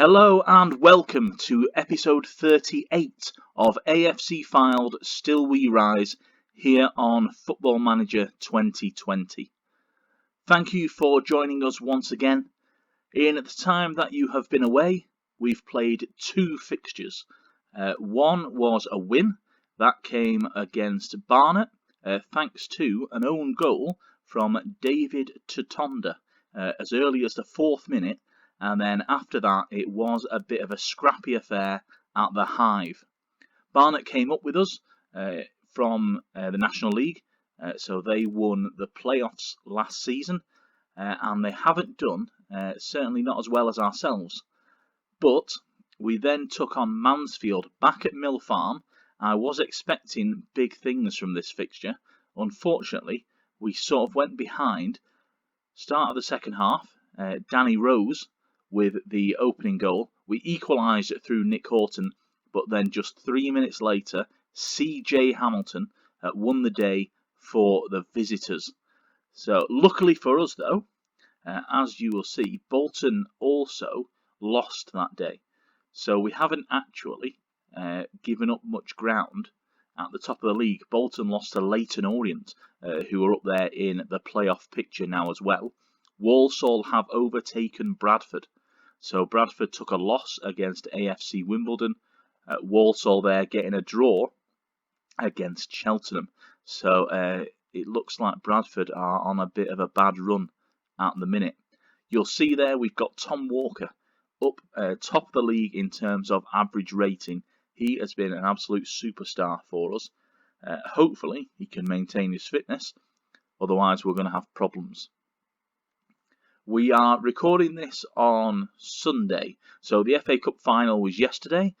Hello and welcome to episode 38 of AFC Fylde Still We Rise here on Football Manager 2020. Thank you for joining us once again. In the time that you have been away, we've played two fixtures. One was a win that came against Barnet thanks to an own goal from David Tutonda as early as the 4th minute. And then after that, it was a bit of a scrappy affair at the Hive. Barnet came up with us from the National League, so they won the playoffs last season, and they haven't done, certainly not as well as ourselves. But we then took on Mansfield back at Mill Farm. I was expecting big things from this fixture. Unfortunately, we sort of went behind. Start of the second half, Danny Rose with the opening goal. We equalised it through Nick Horton, but then just 3 minutes later, CJ Hamilton won the day for the visitors. So luckily for us though, as you will see, Bolton also lost that day. So we haven't actually given up much ground at the top of the league. Bolton lost to Leyton Orient, who are up there in the playoff picture now as well. Walsall have overtaken Bradford. So Bradford took a loss against AFC Wimbledon. Walsall there getting a draw against Cheltenham. So it looks like Bradford are on a bit of a bad run at the minute. You'll see there we've got Tom Walker up top of the league in terms of average rating. He has been an absolute superstar for us. Hopefully he can maintain his fitness. Otherwise we're going to have problems. We are recording this on Sunday, so the FA Cup final was yesterday.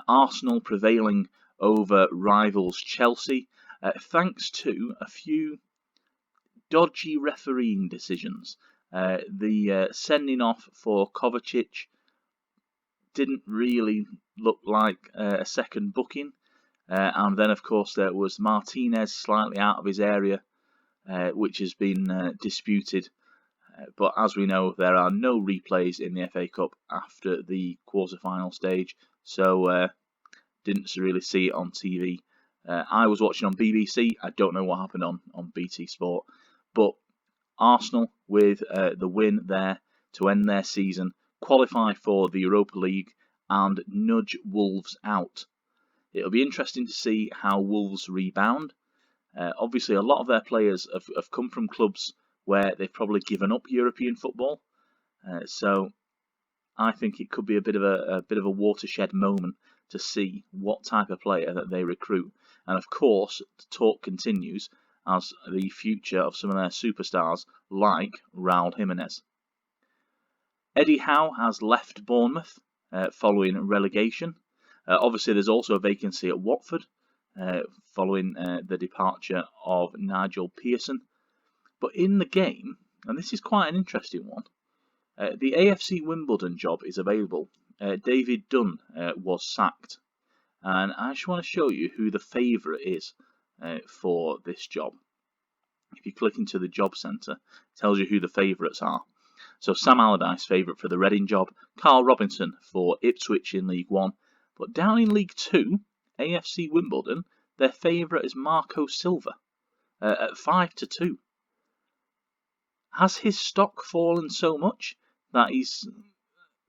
Arsenal prevailing over rivals Chelsea, thanks to a few dodgy refereeing decisions. The sending off for Kovacic didn't really look like a second booking, and then of course there was Martinez slightly out of his area, which has been disputed. But as we know, there are no replays in the FA Cup after the quarter-final stage, so didn't really see it on TV. I was watching on BBC. I don't know what happened on BT Sport. But Arsenal, with the win there to end their season, qualify for the Europa League and nudge Wolves out. It'll be interesting to see how Wolves rebound. Obviously, a lot of their players have come from clubs where they've probably given up European football, so I think it could be a bit of a watershed moment to see what type of player that they recruit. And of course, the talk continues as the future of some of their superstars, like Raul Jimenez. Eddie Howe has left Bournemouth following relegation. Obviously, there's also a vacancy at Watford following the departure of Nigel Pearson. But in the game, and this is quite an interesting one, the AFC Wimbledon job is available. David Dunn was sacked. And I just want to show you who the favourite is for this job. If you click into the job centre, it tells you who the favourites are. So Sam Allardyce, favourite for the Reading job. Carl Robinson for Ipswich in League 1. But down in League 2, AFC Wimbledon, their favourite is Marco Silva at 5-2. Has his stock fallen so much that he's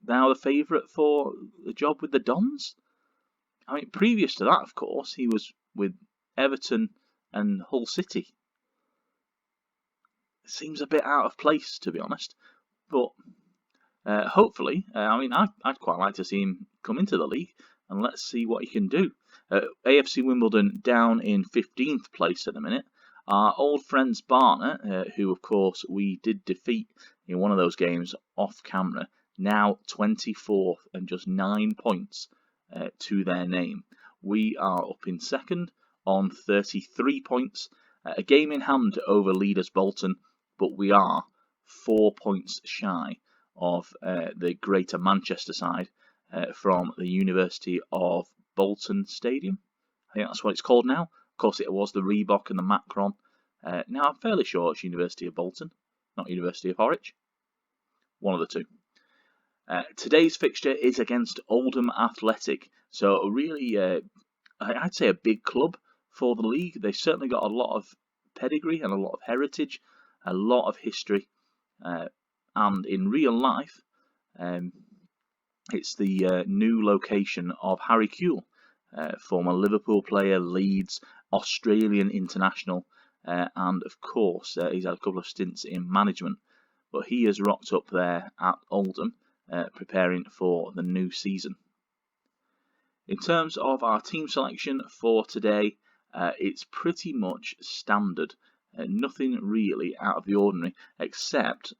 now the favourite for the job with the Dons? I mean, previous to that, of course, he was with Everton and Hull City. It seems a bit out of place, to be honest. But hopefully, I'd quite like to see him come into the league, and let's see what he can do. AFC Wimbledon down in 15th place at the minute. Our old friends Barnet, who of course we did defeat in one of those games off camera, now 24th and just 9 points to their name. We are up in second on 33 points, a game in hand over leaders Bolton, but we are 4 points shy of the Greater Manchester side from the University of Bolton Stadium. I think that's what it's called now. Of course, it was the Reebok and the Macron. Now, I'm fairly sure it's University of Bolton, not University of Horwich. One of the two. Today's fixture is against Oldham Athletic, so really, I'd say a big club for the league. They've certainly got a lot of pedigree and a lot of heritage, a lot of history, and in real life, it's the new location of Harry Kewell, former Liverpool player, Leeds, Australian international, and of course he's had a couple of stints in management, but he has rocked up there at Oldham, preparing for the new season. In terms of our team selection for today, it's pretty much standard, nothing really out of the ordinary, except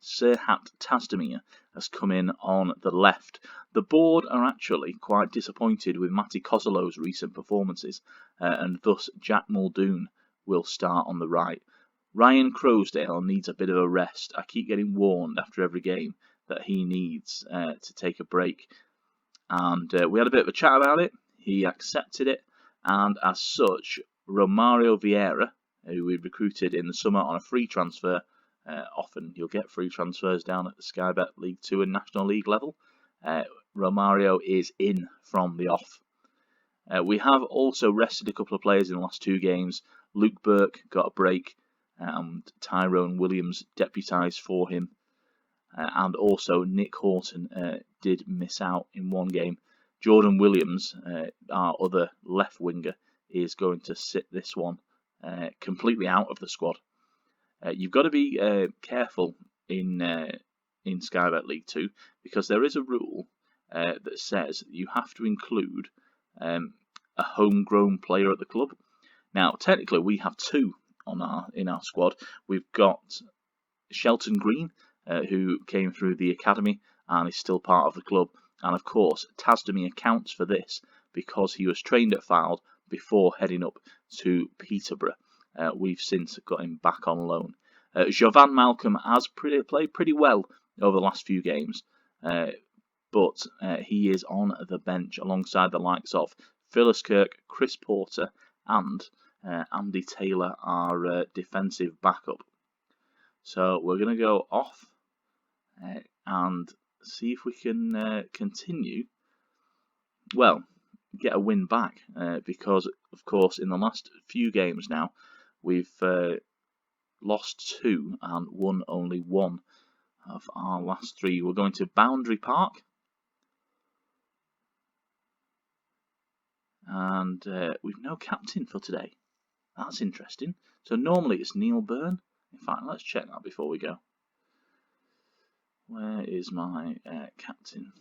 Serhat Tazdemir has come in on the left. The board are actually quite disappointed with Matty Kozolow's recent performances, and thus Jack Muldoon will start on the right. Ryan Croasdale needs a bit of a rest. I keep getting warned after every game that he needs to take a break, and we had a bit of a chat about it. He accepted it, and as such, Romario Vieira, who we recruited in the summer on a free transfer, often you'll get free transfers down at the Sky Bet League 2 and National League level, Romario is in from the off. We have also rested a couple of players in the last 2 games. Luke Burke got a break, and Tyrone Williams deputised for him. And also Nick Horton did miss out in 1 game. Jordan Williams, our other left winger, is going to sit this one completely out of the squad. You've got to be careful in Sky Bet League 2, because there is a rule that says you have to include a homegrown player at the club. Now, technically, we have 2 in our squad. We've got Shelton Green, who came through the academy and is still part of the club. And of course, Tazdemir counts for this because he was trained at Fylde before heading up to Peterborough. We've since got him back on loan. Jovan Malcolm has played pretty well over the last few games, but he is on the bench alongside the likes of Phyllis Kirk, Chris Porter, and Andy Taylor, our defensive backup. So we're going to go off and see if we can continue, well, get a win back, because of course in the last few games now we've lost 2 and won only 1 of our last 3. We're going to Boundary Park, and we've no captain for today. That's interesting. So normally it's Neil Byrne. In fact, let's check that before we go. Where is my captain?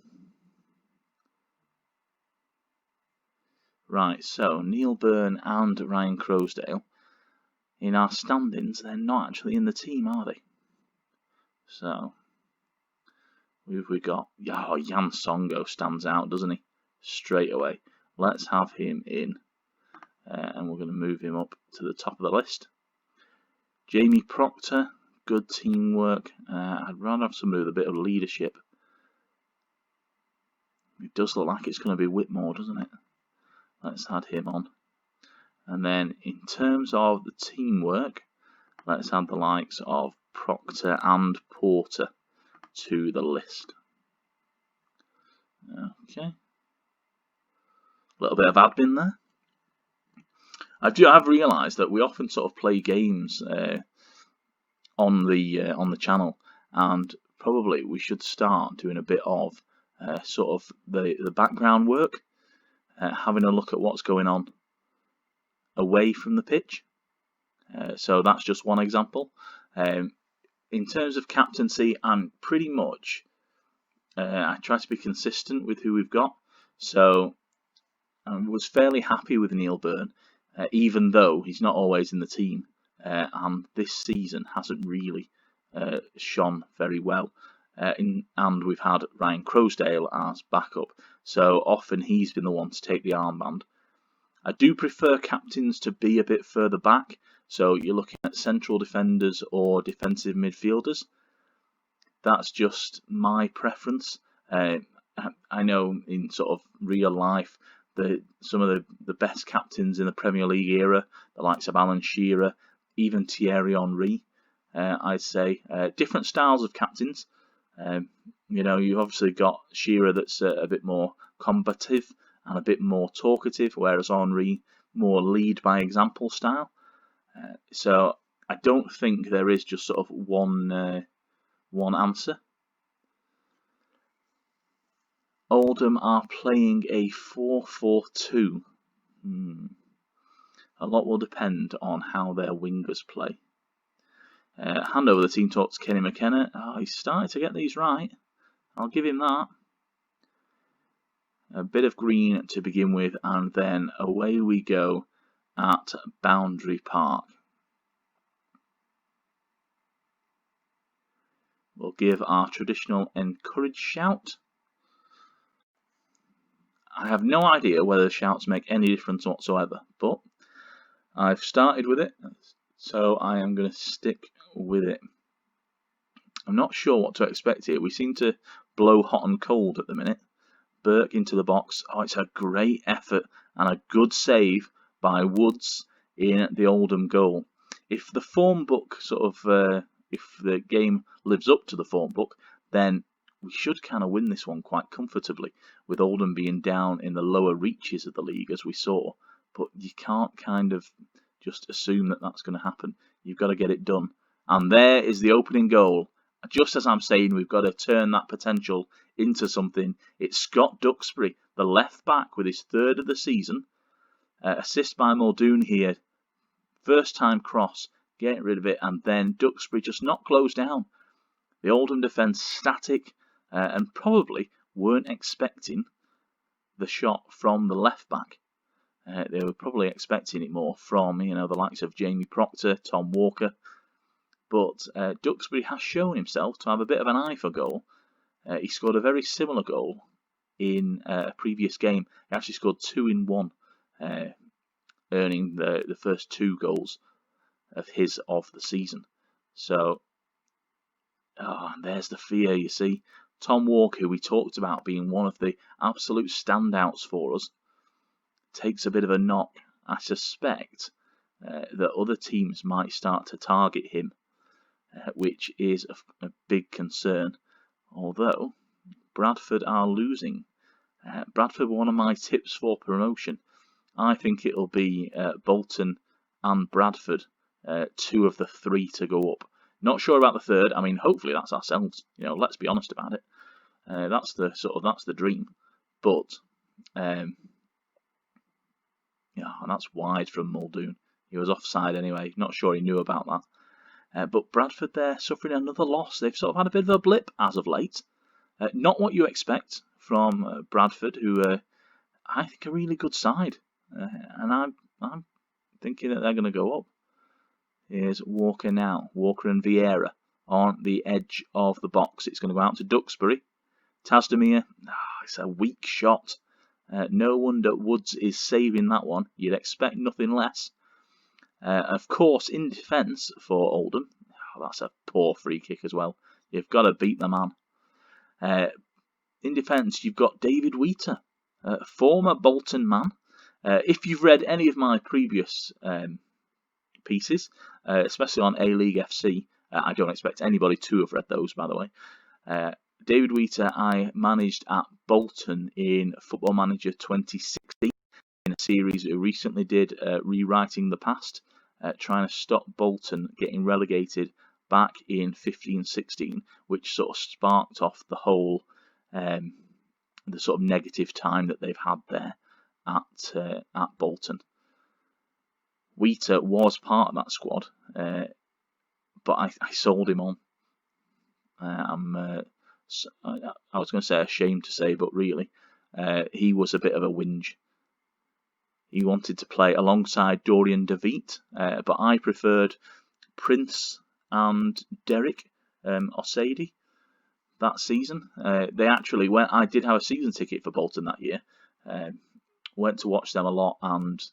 Right, so Neil Byrne and Ryan Croasdale. In our standings, they're not actually in the team, are they? So, who have we got? Oh, Jan Songo stands out, doesn't he? Straight away. Let's have him in. And we're going to move him up to the top of the list. Jamie Proctor, good teamwork. I'd rather have somebody with a bit of leadership. It does look like it's going to be Whitmore, doesn't it? Let's add him on. And then in terms of the teamwork, let's add the likes of Proctor and Porter to the list. Okay. A little bit of admin there. I've realised that we often sort of play games on the channel, and probably we should start doing a bit of sort of the background work, having a look at what's going on away from the pitch. So that's just one example. In terms of captaincy, I'm pretty much I try to be consistent with who we've got. So I was fairly happy with Neil Byrne, even though he's not always in the team, and this season hasn't really shone very well. And we've had Ryan Croasdale as backup, so often he's been the one to take the armband. I do prefer captains to be a bit further back, so you're looking at central defenders or defensive midfielders. That's just my preference. I know in sort of real life, some of the best captains in the Premier League era, the likes of Alan Shearer, even Thierry Henry, I'd say, different styles of captains. You've obviously got Shearer that's a bit more combative and a bit more talkative, whereas Henry more lead by example style. So I don't think there is just sort of one answer. Oldham are playing a 4-4-2. A lot will depend on how their wingers play. Hand over the team talk to Kenny McKenna. He's starting to get these right. I'll give him that. A bit of green to begin with, and then away we go at Boundary Park. We'll give our traditional encourage shout. I have no idea whether the shouts make any difference whatsoever, but I've started with it, so I am going to stick with it. I'm not sure what to expect here. We seem to blow hot and cold at the minute. Burke into the box. It's a great effort and a good save by Woods in the Oldham goal. If the form book if the game lives up to the form book, then we should kind of win this one quite comfortably, with Oldham being down in the lower reaches of the league, as we saw. But you can't kind of just assume that that's going to happen. You've got to get it done. And there is the opening goal. Just as I'm saying, we've got to turn that potential into something. It's Scott Duxbury, the left back, with his third of the season. Assist by Muldoon here. First time cross, getting rid of it, and then Duxbury just not closed down. The Oldham defence static, and probably weren't expecting the shot from the left back. They were probably expecting it more from the likes of Jamie Proctor, Tom Walker. But Duxbury has shown himself to have a bit of an eye for goal. He scored a very similar goal in a previous game. He actually scored 2 in 1, earning the first 2 goals of the season. So, and there's the fear, you see. Tom Walker, who we talked about being one of the absolute standouts for us, takes a bit of a knock. I suspect that other teams might start to target him, which is a big concern. Although Bradford are losing. Bradford were one of my tips for promotion. I think it'll be Bolton and Bradford, 2 of the 3 to go up. Not sure about the third. I mean, hopefully that's ourselves. Let's be honest about it. That's the dream. But and that's wide from Muldoon. He was offside anyway. Not sure he knew about that. But Bradford, they're suffering another loss. They've sort of had a bit of a blip as of late. Not what you expect from Bradford, who I think are a really good side. And I'm thinking that they're going to go up. Here's Walker now. Walker and Vieira on the edge of the box. It's going to go out to Duxbury. Tasdemir, it's a weak shot. No wonder Woods is saving that one. You'd expect nothing less. Of course, in defence for Oldham, that's a poor free kick as well. You've got to beat the man. In defence, you've got David Wheater, former Bolton man. If you've read any of my previous pieces, especially on A-League FC, I don't expect anybody to have read those, by the way. David Wheater, I managed at Bolton in Football Manager 2016 in a series we recently did, Rewriting the Past, trying to stop Bolton getting relegated back in 15-16, which sort of sparked off the whole the sort of negative time that they've had there at Bolton. Wheater was part of that squad, but I sold him on. I was going to say ashamed to say, but really, he was a bit of a whinge. He wanted to play alongside Dorian DeVete, but I preferred Prince and Derek Osady that season. They actually went. I did have a season ticket for Bolton that year. Went to watch them a lot, and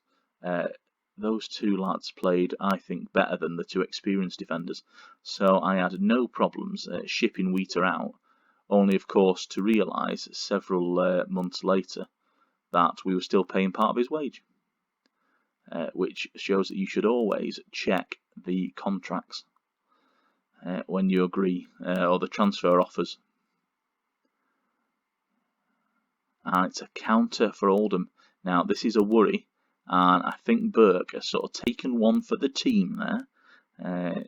those 2 lads played, I think, better than the 2 experienced defenders. So I had no problems shipping Wheater out, only, of course, to realise several months later that we were still paying part of his wage, which shows that you should always check the contracts when you agree, or the transfer offers. and it's a counter for Oldham. Now this is a worry, and I think Burke has sort of taken one for the team there,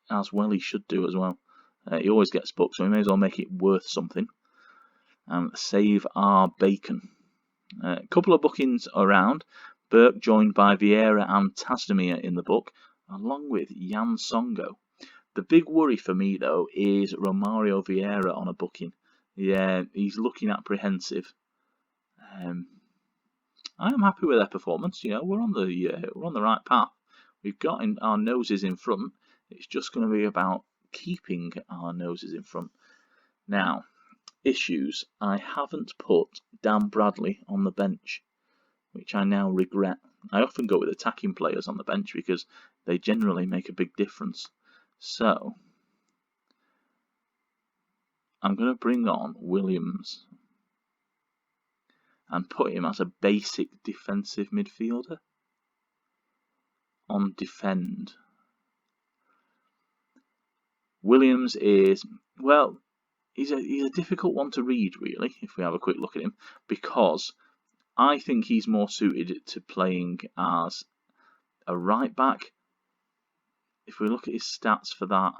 as well he should do as well. He always gets booked, so we may as well make it worth something and save our bacon. A couple of bookings around. Burke joined by Vieira and Tasdemir in the book, along with Jan Songo. The big worry for me, though, is Romario Vieira on a booking. Yeah, he's looking apprehensive. I am happy with their performance. You know, we're on the right path. We've got our noses in front. It's just going to be about keeping our noses in front. Now, issues. I haven't put Dan Bradley on the bench, which I now regret. I often go with attacking players on the bench because they generally make a big difference. So, I'm going to bring on Williams and put him as a basic defensive midfielder on defend. Williams is, well, he's a difficult one to read, really, if we have a quick look at him, because I think he's more suited to playing as a right back. If we look at his stats for that,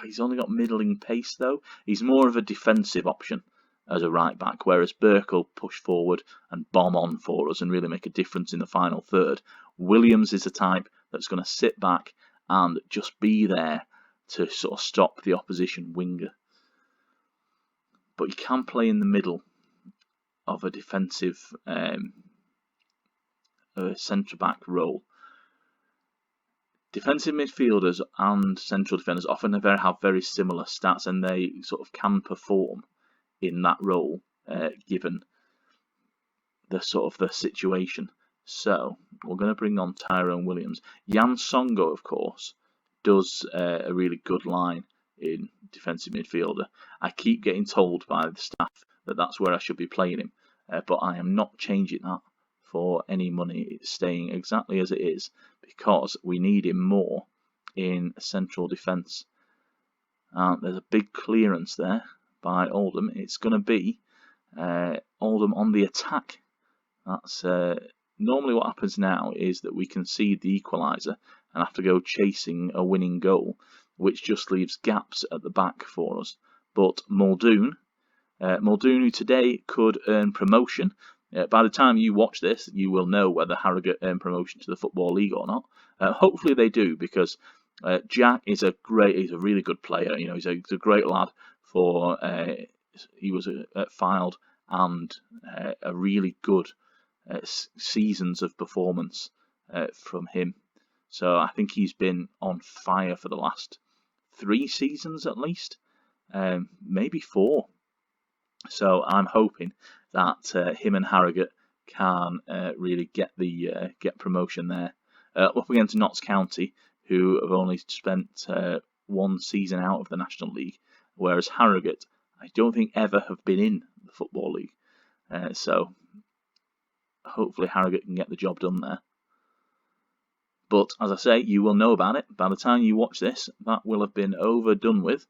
he's only got middling pace, though. He's more of a defensive option as a right back, whereas Burke will push forward and bomb on for us and really make a difference in the final third. Williams is a type that's going to sit back and just be there to sort of stop the opposition winger. But he can play in the middle of a defensive centre-back role. Defensive midfielders and central defenders often have very similar stats, and they sort of can perform in that role given the sort of the situation. So we're going to bring on Tyrone Williams. Jan Songo, of course, does a really good line in defensive midfielder. I keep getting told by the staff that that's where I should be playing him, but I am not changing that for any money. It's staying exactly as it is because we need him more in central defence. There's a big clearance there by Oldham. It's going to be Oldham on the attack. That's normally what happens now is that we concede the equaliser and have to go chasing a winning goal, which just leaves gaps at the back for us. But Muldoon, who today could earn promotion. By the time you watch this, you will know whether Harrogate earn promotion to the Football League or not. Hopefully they do, because Jack is he's a really good player. You know, he's a great lad. He was at Fylde, and a really good seasons of performance from him. So I think he's been on fire for the last 3 seasons at least, maybe 4. So I'm hoping that him and Harrogate can really get promotion there. Up against Notts County, who have only spent 1 season out of the National League, whereas Harrogate, I don't think ever have been in the Football League. So hopefully Harrogate can get the job done there. But as I say, you will know about it. By the time you watch this, that will have been overdone with,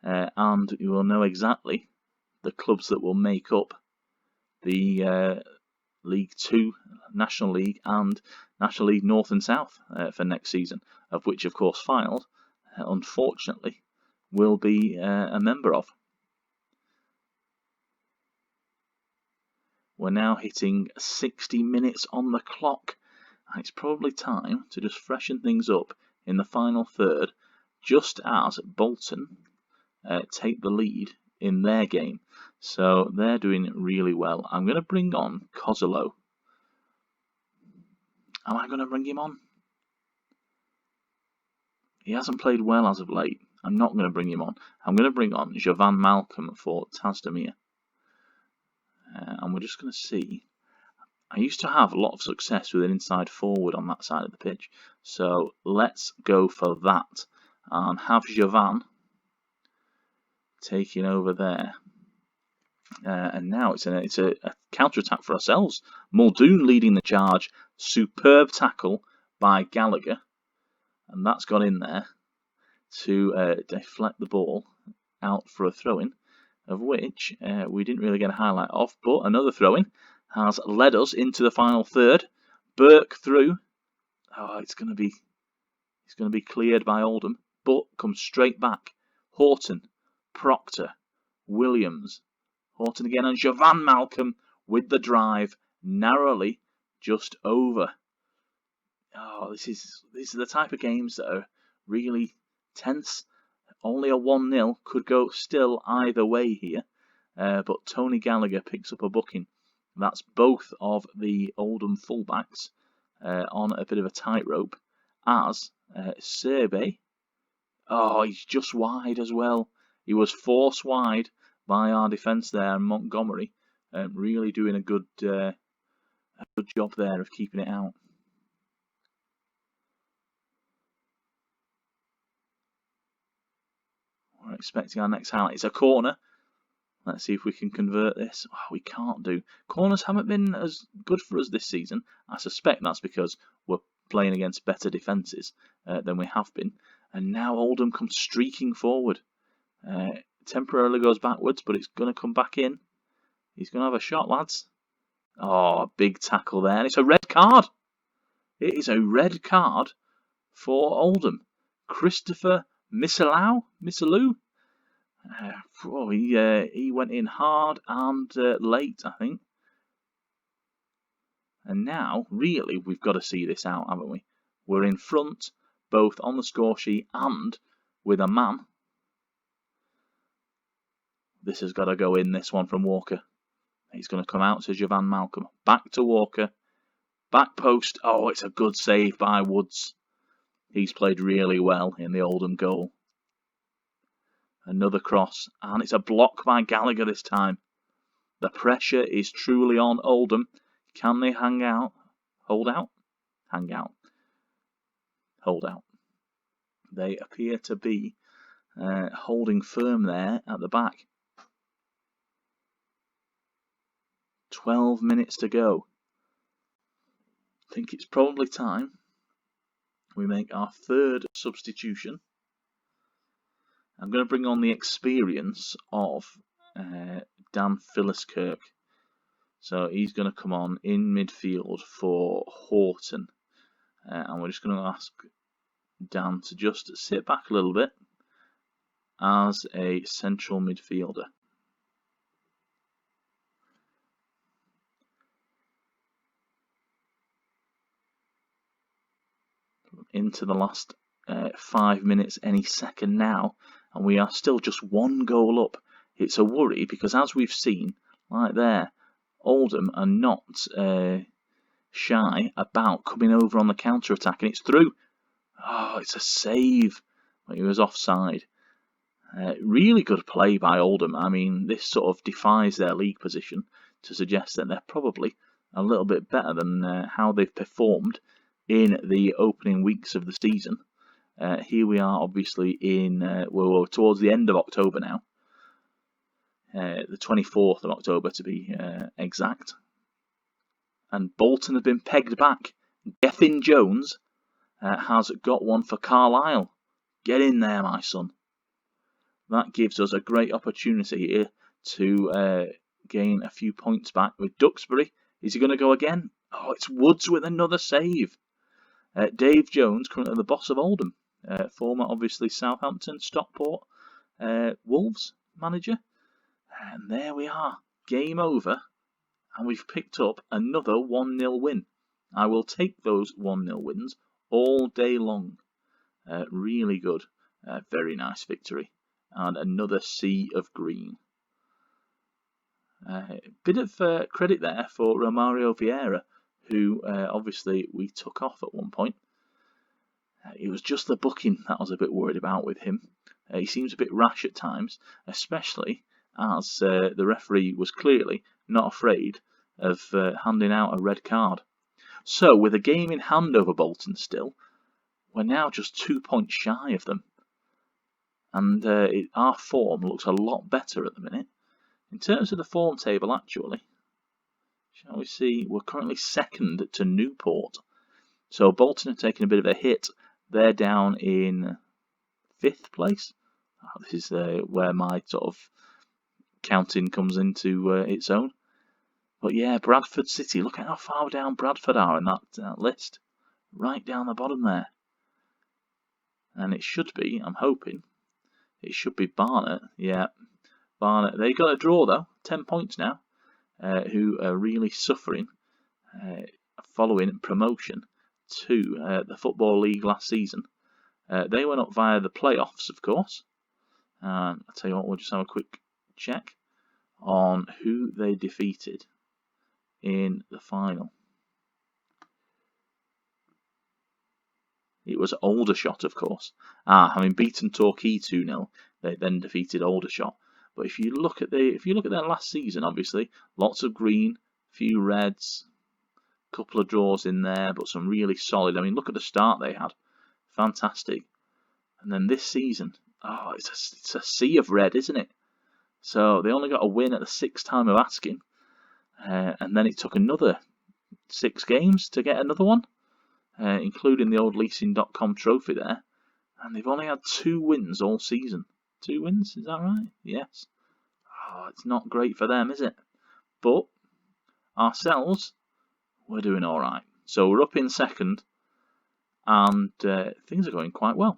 and you will know exactly the clubs that will make up the League 2, National League and National League North and South for next season, of which, of course, Fylde, unfortunately, will be a member of. We're now hitting 60 minutes on the clock. It's probably time to just freshen things up in the final third, just as Bolton take the lead in their game. So they're doing really well. I'm going to bring on Kozolo. Am I going to bring him on? He hasn't played well as of late. I'm not going to bring him on. I'm going to bring on Jovan Malcolm for Tasdemir. And we're just going to see. I used to have a lot of success with an inside forward on that side of the pitch. So let's go for that and have Jovan taking over there. And now it's a counter-attack for ourselves. Muldoon leading the charge. Superb tackle by Gallagher. And that's gone in there to deflect the ball out for a throw-in. of which we didn't really get a highlight of, but another throw-in has led us into the final third. Burke through. Oh, it's going to be cleared by Oldham, but comes straight back. Horton, Proctor, Williams, Horton again, and Javan Malcolm with the drive, narrowly just over. Oh, these are the type of games that are really tense. Only a 1-0 could go still either way here, but Tony Gallagher picks up a booking. That's both of the Oldham fullbacks on a bit of a tightrope, as Serbe. Oh, he's just wide as well. He was forced wide by our defence there, Montgomery, really doing a good job there of keeping it out. We're expecting our next highlight. It's a corner. Let's see if we can convert this. Oh, we can't do. Corners haven't been as good for us this season. I suspect that's because we're playing against better defences than we have been. And now Oldham comes streaking forward. Temporarily goes backwards, but it's going to come back in. He's going to have a shot, lads. Oh, big tackle there. And it's a red card. It is a red card for Oldham. Christopher Missalou? He went in hard and late, I think. And now, really, we've got to see this out, haven't we? We're in front, both on the score sheet and with a man. This has got to go in, this one from Walker. He's going to come out to Javan Malcolm. Back to Walker. Back post. Oh, it's a good save by Woods. He's played really well in the Oldham goal. Another cross. And it's a block by Gallagher this time. The pressure is truly on Oldham. Can they hang out? Hold out? Hang out. Hold out. They appear to be holding firm there at the back. 12 minutes to go. I think it's probably time we make our third substitution. I'm going to bring on the experience of Dan Philliskirk. So he's going to come on in midfield for Horton. And we're just going to ask Dan to just sit back a little bit as a central midfielder. Into the last 5 minutes any second now, and we are still just one goal up. It's a worry because, as we've seen, like there, Oldham are not shy about coming over on the counter-attack, and it's through. Oh, it's a save. He was offside. Really good play by Oldham. I mean, this sort of defies their league position to suggest that they're probably a little bit better than how they've performed in the opening weeks of the season. Here we are, obviously, in we're towards the end of October now. The 24th of October to be exact. And Bolton have been pegged back. Gethin Jones has got one for Carlisle. Get in there, my son. That gives us a great opportunity here to gain a few points back with Duxbury. Is he going to go again? Oh, it's Woods with another save. Dave Jones, currently the boss of Oldham. Former, obviously, Southampton, Stockport, Wolves manager. And there we are. Game over. And we've picked up another 1-0 win. I will take those 1-0 wins all day long. Really good. Very nice victory. And another sea of green. Bit of credit there for Romario Vieira, who obviously we took off at one point. It was just the booking that I was a bit worried about with him. He seems a bit rash at times, especially as the referee was clearly not afraid of handing out a red card. So, with a game in hand over Bolton still, we're now just 2 points shy of them. And our form looks a lot better at the minute. In terms of the form table, actually, shall we see, we're currently second to Newport. So Bolton have taken a bit of a hit. They're down in 5th place. Oh, this is where my sort of counting comes into its own. But yeah, Bradford City, look at how far down Bradford are in that list. Right down the bottom there. And it should be, I'm hoping, it should be Barnet. Yeah, Barnet. They got a draw though, 10 points now, who are really suffering following promotion to the Football League last season. They went up via the playoffs, of course. I'll tell you what, we'll just have a quick check on who they defeated in the final. It was Aldershot, of course. Having beaten Torquay 2-0, they then defeated Aldershot. But if you look at their last season, obviously, lots of green, few reds, couple of draws in there, but some really solid. I mean, look at the start they had. Fantastic. And then this season, it's a sea of red, isn't it? So they only got a win at the 6th time of asking. And then it took another 6 games to get another one, including the old leasing.com trophy there. And they've only had 2 wins all season. 2 wins, is that right? Yes. It's not great for them, is it? But ourselves, we're doing all right. So we're up in 2nd, and things are going quite well.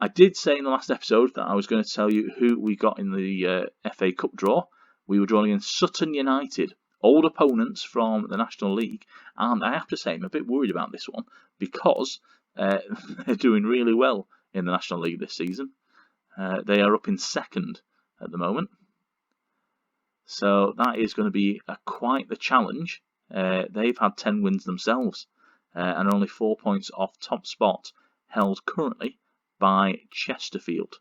I did say in the last episode that I was going to tell you who we got in the FA Cup draw. We were drawing against Sutton United, old opponents from the National League, and I have to say I'm a bit worried about this one because they're doing really well in the National League this season. They are up in 2nd at the moment, so that is going to be quite the challenge. They've had 10 wins themselves and are only 4 points off top spot, held currently by Chesterfield.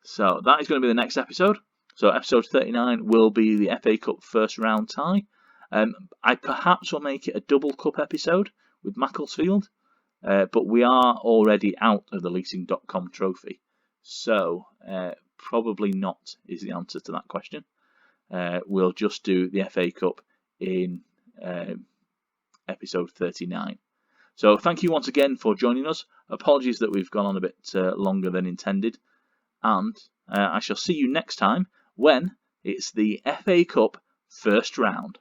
So that is going to be the next episode. So episode 39 will be the FA Cup first round tie. I perhaps will make it a double cup episode with Macclesfield, but we are already out of the leasing.com trophy. So probably not is the answer to that question. We'll just do the FA Cup in episode 39. So thank you once again for joining us. Apologies that we've gone on a bit longer than intended. And I shall see you next time when it's the FA Cup first round.